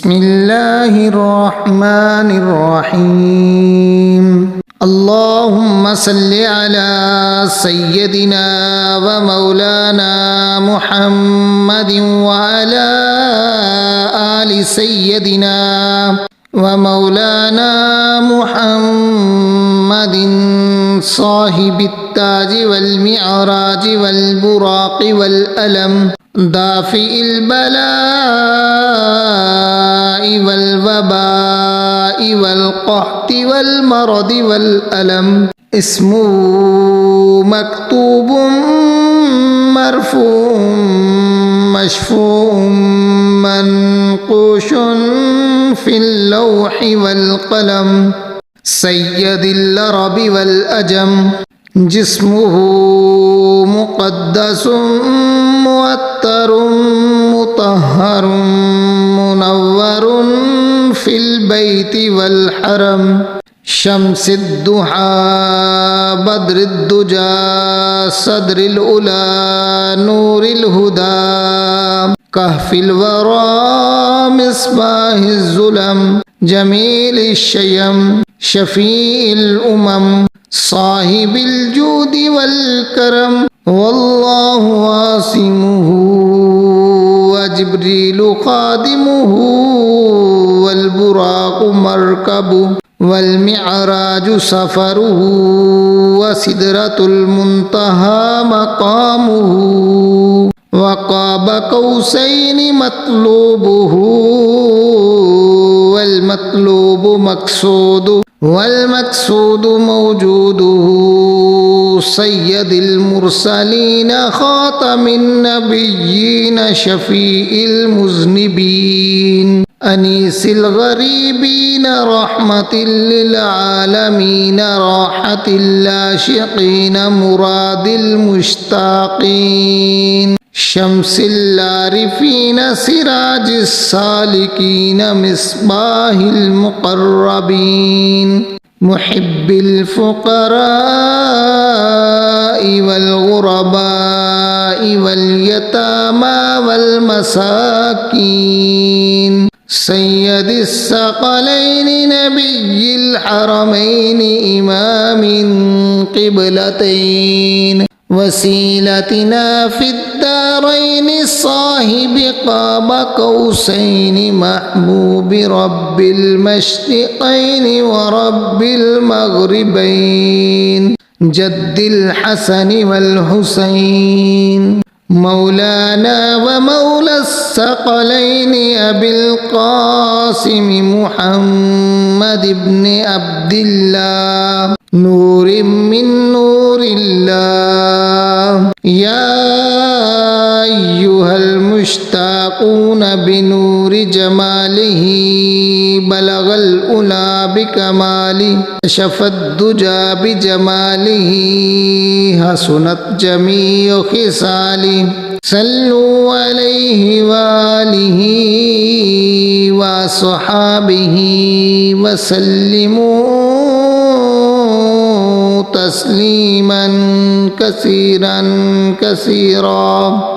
بسم الله الرحمن الرحيم اللهم صل على سيدنا ومولانا محمد وعلى آل سيدنا ومولانا محمد صاحب التاج والمعراج والبراق والألم دافع البلاء والوباء والقحط والمرض والألم اسمه مكتوب مرفوع مشفوع منقوش في اللوح والقلم سيد العرب والأجم جسمه مقدس معطر مطهر منور في البيت والحرم شمس الضحى بدر الدجى صدر الأولى نور الهدى كهف الورى مصباح الظلم جميل الشيم شفيع الأمم صاحب الجود والكرم والله عاصمه وجبريل خادمه والبراق مركبه والمعراج سفره وسدرة المنتهى مقامه وقاب قوسين مطلوبه والمطلوب مقصوده والمقصود موجوده سيد المرسلين خاتم النبيين شفيع المذنبين أنيس الغريبين رحمة للعالمين راحة العاشقين مراد المشتاقين شمس العارفين سراج السالكين مصباح المقربين محب الفقراء والغرباء واليتامى والمساكين سيد الثقلين نبي الحرمين إمام قبلتين وسيلتنا في الدارين صاحب قاب قوسين محبوب رب المشرقين ورب المغربين جد الحسن والحسين مولانا ومولى الثقلين أبي القاسم محمد بن عبد الله نور من نور الله يا أيها المشتاقون بنور جماله بلغ الأولى بكماله كشف الدجى بجماله حسنت جميع خصاله صلوا عليه وآله وصحابه وسلموا تسليما كثيرا كثيرا